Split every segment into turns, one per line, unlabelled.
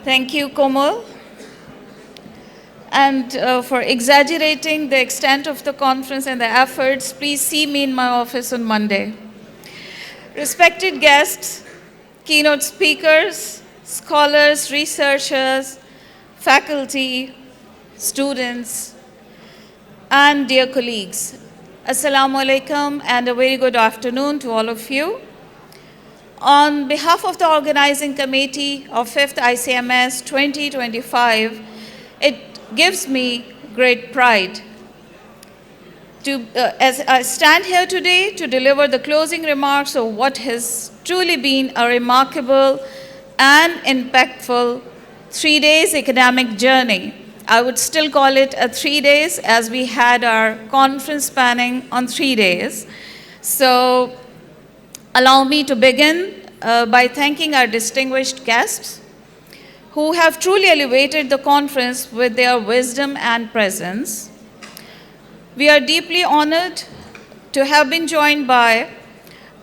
Thank you, Komal, and for exaggerating the extent of the conference and the efforts. Please see me in my office on Monday. Respected guests, keynote speakers, scholars, researchers, faculty, students, and dear colleagues, Assalamu alaikum and a very good afternoon to all of you. On behalf of the organizing committee of 5th ICMS 2025, it gives me great pride as I stand here today to deliver the closing remarks of what has truly been a remarkable and impactful 3 days academic journey. I would still call it a 3 days as we had our conference spanning on 3 days. So allow me to begin by thanking our distinguished guests who have truly elevated the conference with their wisdom and presence. We are deeply honored to have been joined by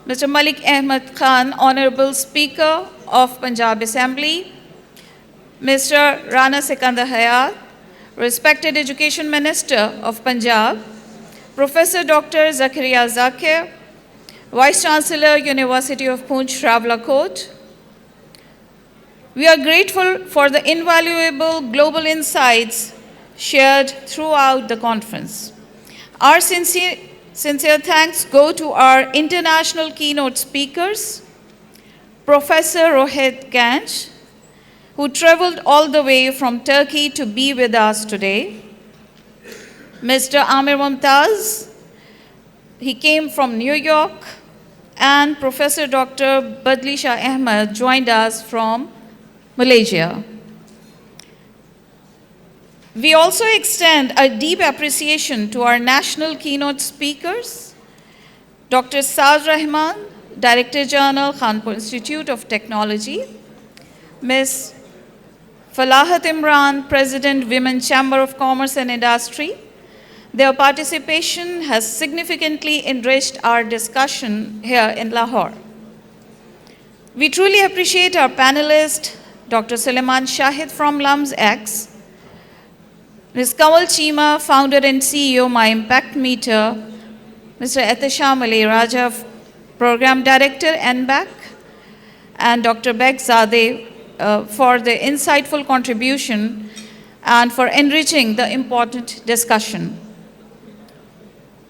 Mr. Malik Ahmed Khan, Honorable Speaker of Punjab Assembly, Mr. Rana Sikandar Hayat, respected Education Minister of Punjab, Professor Dr. Zakaria Zakir, Vice Chancellor, University of Poonch, Ravlakot. We are grateful for the invaluable global insights shared throughout the conference. Our sincere thanks go to our international keynote speakers, Professor Rohit Ganj, who traveled all the way from Turkey to be with us today, Mr. Amir Mumtaz, he came from New York, and Professor Dr. Badli Shah Ahmed joined us from Malaysia. We also extend a deep appreciation to our national keynote speakers, Dr. Saad Rahman, Director General, Kanpur Institute of Technology, Ms. Falahat Imran, President, Women Chamber of Commerce and Industry. Their participation has significantly enriched our discussion here in Lahore. We truly appreciate our panelist, Dr. Suleiman Shahid from LUMS-X, Ms. Kamal Chima, founder and CEO, My Impact Meter, Mr. Etisham Ali Raja, Program Director, NBAC, and Dr. Beg Zadeh for the insightful contribution and for enriching the important discussion.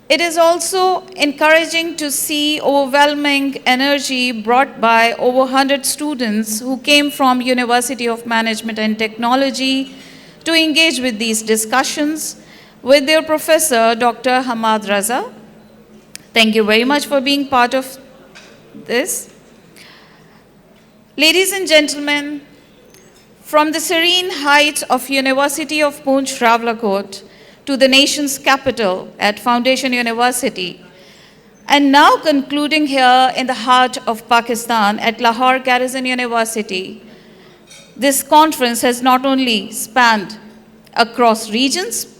It is also encouraging to see overwhelming energy brought by over 100 students who came from University of Management and Technology to engage with these discussions with their professor, Dr. Hamad Raza. Thank you very much for being part of this. Ladies and gentlemen, from the serene heights of University of Poonch, Ravlakot, to the nation's capital at Foundation University, and now concluding here in the heart of Pakistan at Lahore Garrison University, this conference has not only spanned across regions,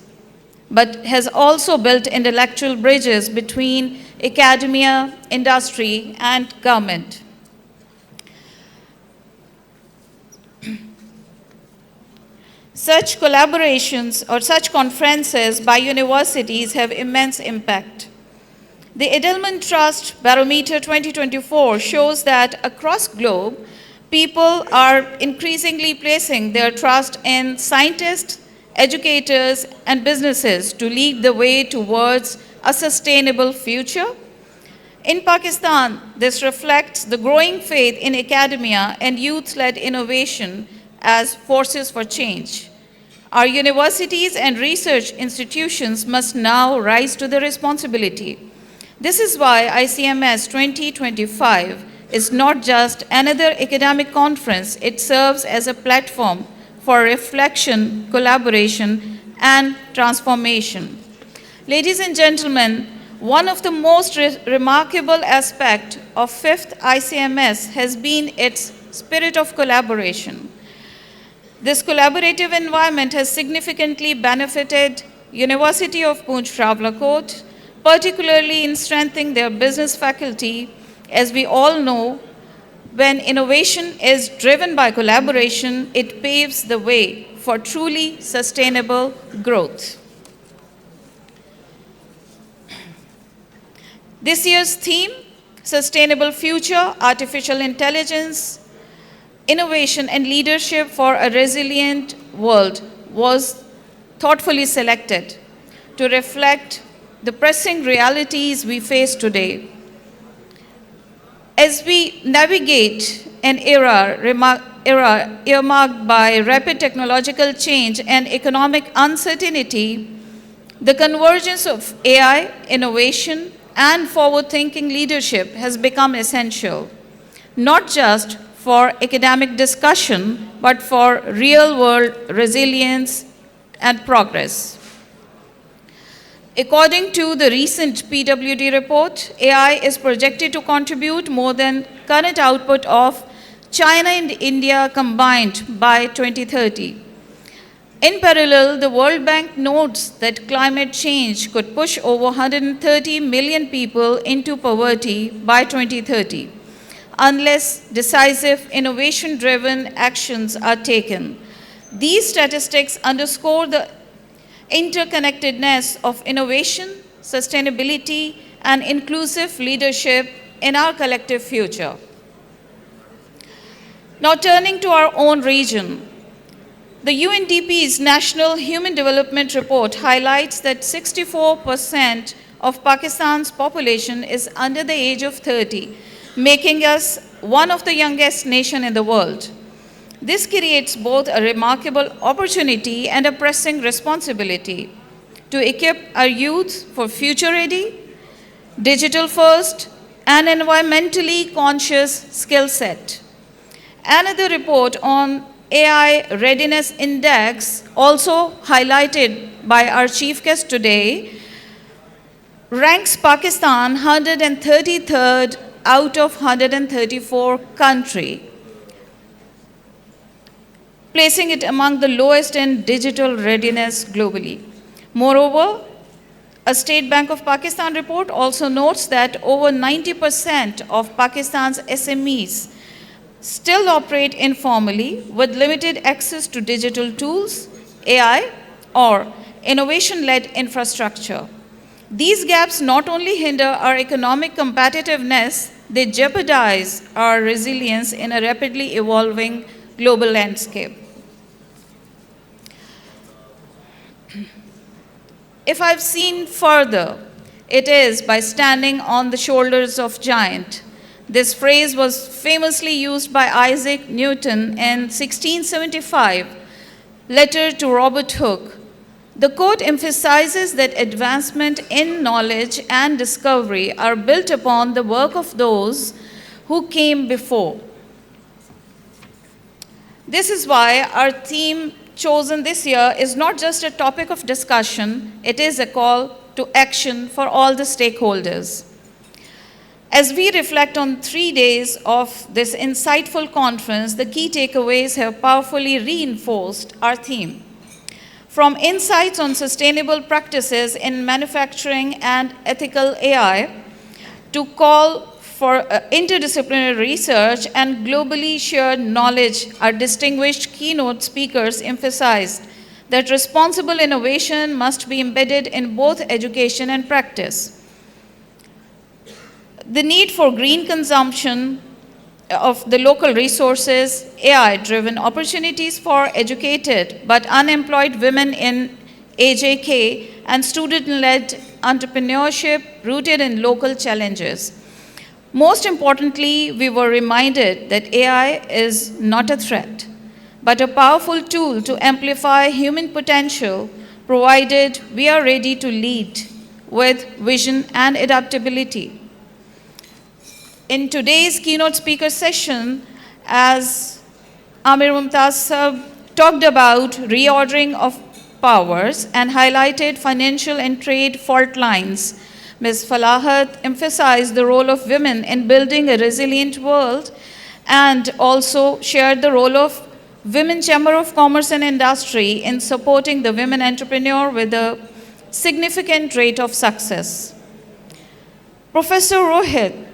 but has also built intellectual bridges between academia, industry, and government. Such collaborations or such conferences by universities have immense impact. The Edelman Trust Barometer 2024 shows that across globe, people are increasingly placing their trust in scientists, educators, and businesses to lead the way towards a sustainable future. In Pakistan, this reflects the growing faith in academia and youth-led innovation as forces for change. Our universities and research institutions must now rise to the responsibility. This is why ICMS 2025 is not just another academic conference, it serves as a platform for reflection, collaboration, and transformation. Ladies and gentlemen, one of the most remarkable aspects of 5th ICMS has been its spirit of collaboration. This collaborative environment has significantly benefited University of Poonch Ravlakot, particularly in strengthening their business faculty. As we all know, When innovation is driven by collaboration, it paves the way for truly sustainable growth. This year's theme, Sustainable Future, Artificial Intelligence, Innovation and Leadership for a Resilient World, was thoughtfully selected to reflect the pressing realities we face today. As we navigate an era earmarked by rapid technological change and economic uncertainty, the convergence of AI, innovation, and forward-thinking leadership has become essential, not just for academic discussion, but for real-world resilience and progress. According to the recent PwD report, AI is projected to contribute more than current output of China and India combined by 2030. In parallel, the World Bank notes that climate change could push over 130 million people into poverty by 2030, unless decisive innovation-driven actions are taken. These statistics underscore the interconnectedness of innovation, sustainability, and inclusive leadership in our collective future. Now turning to our own region, the UNDP's National Human Development Report highlights that 64% of Pakistan's population is under the age of 30, making us one of the youngest nations in the world. This creates both a remarkable opportunity and a pressing responsibility to equip our youth for future-ready, digital-first, and environmentally conscious skill set. Another report on AI Readiness Index, also highlighted by our chief guest today, ranks Pakistan 133rd out of 134 countries, placing it among the lowest in digital readiness globally. Moreover, a State Bank of Pakistan report also notes that over 90% of Pakistan's SMEs still operate informally with limited access to digital tools, AI, or innovation-led infrastructure. These gaps not only hinder our economic competitiveness, they jeopardize our resilience in a rapidly evolving global landscape. If I've seen further, it is by standing on the shoulders of giants. This phrase was famously used by Isaac Newton in 1675, letter to Robert Hooke. The quote emphasizes that advancement in knowledge and discovery are built upon the work of those who came before. This is why our theme chosen this year is not just a topic of discussion, it is a call to action for all the stakeholders. As we reflect on 3 days of this insightful conference, the key takeaways have powerfully reinforced our theme. From insights on sustainable practices in manufacturing and ethical AI, to call for interdisciplinary research and globally shared knowledge, our distinguished keynote speakers emphasized that responsible innovation must be embedded in both education and practice. The need for green consumption of the local resources, AI-driven opportunities for educated but unemployed women in AJK, and student-led entrepreneurship rooted in local challenges. Most importantly, we were reminded that AI is not a threat, but a powerful tool to amplify human potential, provided we are ready to lead with vision and adaptability. In today's keynote speaker session, as Amir Mumtaz Sahab talked about reordering of powers and highlighted financial and trade fault lines, Ms. Falahat emphasized the role of women in building a resilient world and also shared the role of Women Chamber of Commerce and Industry in supporting the women entrepreneur with a significant rate of success. Professor Rohit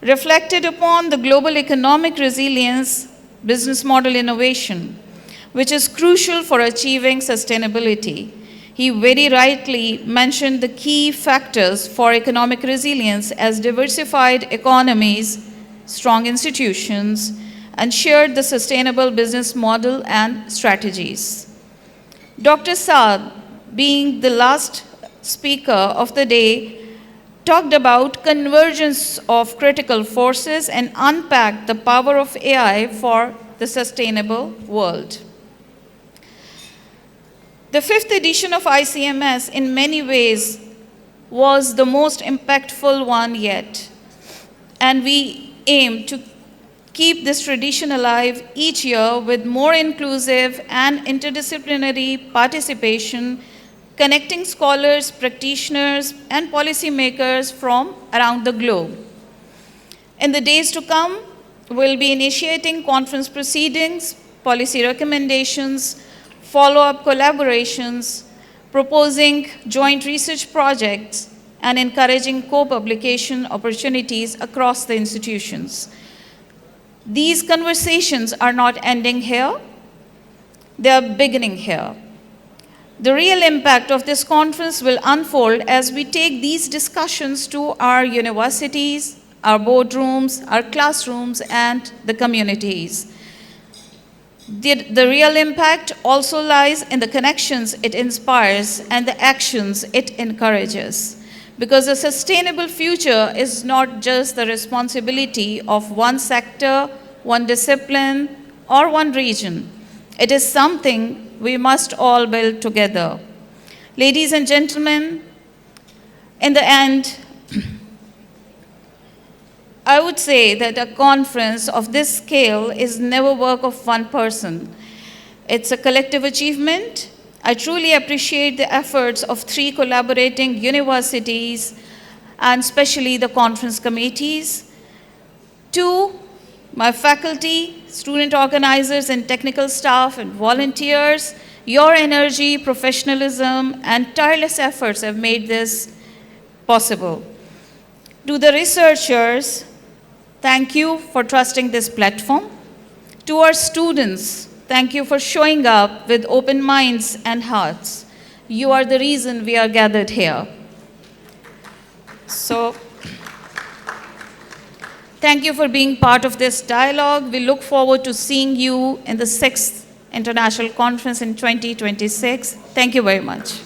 reflected upon the global economic resilience, business model innovation, which is crucial for achieving sustainability. He very rightly mentioned the key factors for economic resilience as diversified economies, strong institutions, and shared the sustainable business model and strategies. Dr. Saad, being the last speaker of the day, talked about convergence of critical forces and unpacked the power of AI for the sustainable world. The fifth edition of ICMS in many ways was the most impactful one yet, and we aim to keep this tradition alive each year with more inclusive and interdisciplinary participation, connecting scholars, practitioners, and policymakers from around the globe. In the days to come, we'll be initiating conference proceedings, policy recommendations, follow-up collaborations, proposing joint research projects, and encouraging co-publication opportunities across the institutions. These conversations are not ending here, they are beginning here. The real impact of this conference will unfold as we take these discussions to our universities, our boardrooms, our classrooms, and the communities. The real impact also lies in the connections it inspires and the actions it encourages. Because a sustainable future is not just the responsibility of one sector, one discipline, or one region. It is something we must all build together. Ladies and gentlemen, in the end, I would say that a conference of this scale is never work of one person. It's a collective achievement. I truly appreciate the efforts of 3 collaborating universities and especially the conference committees. 2, my faculty, student organizers and technical staff and volunteers. Your energy, professionalism, and tireless efforts have made this possible. To the researchers, thank you for trusting this platform. To our students, thank you for showing up with open minds and hearts. You are the reason we are gathered here. So, thank you for being part of this dialogue. We look forward to seeing you in the 6th International Conference in 2026. Thank you very much.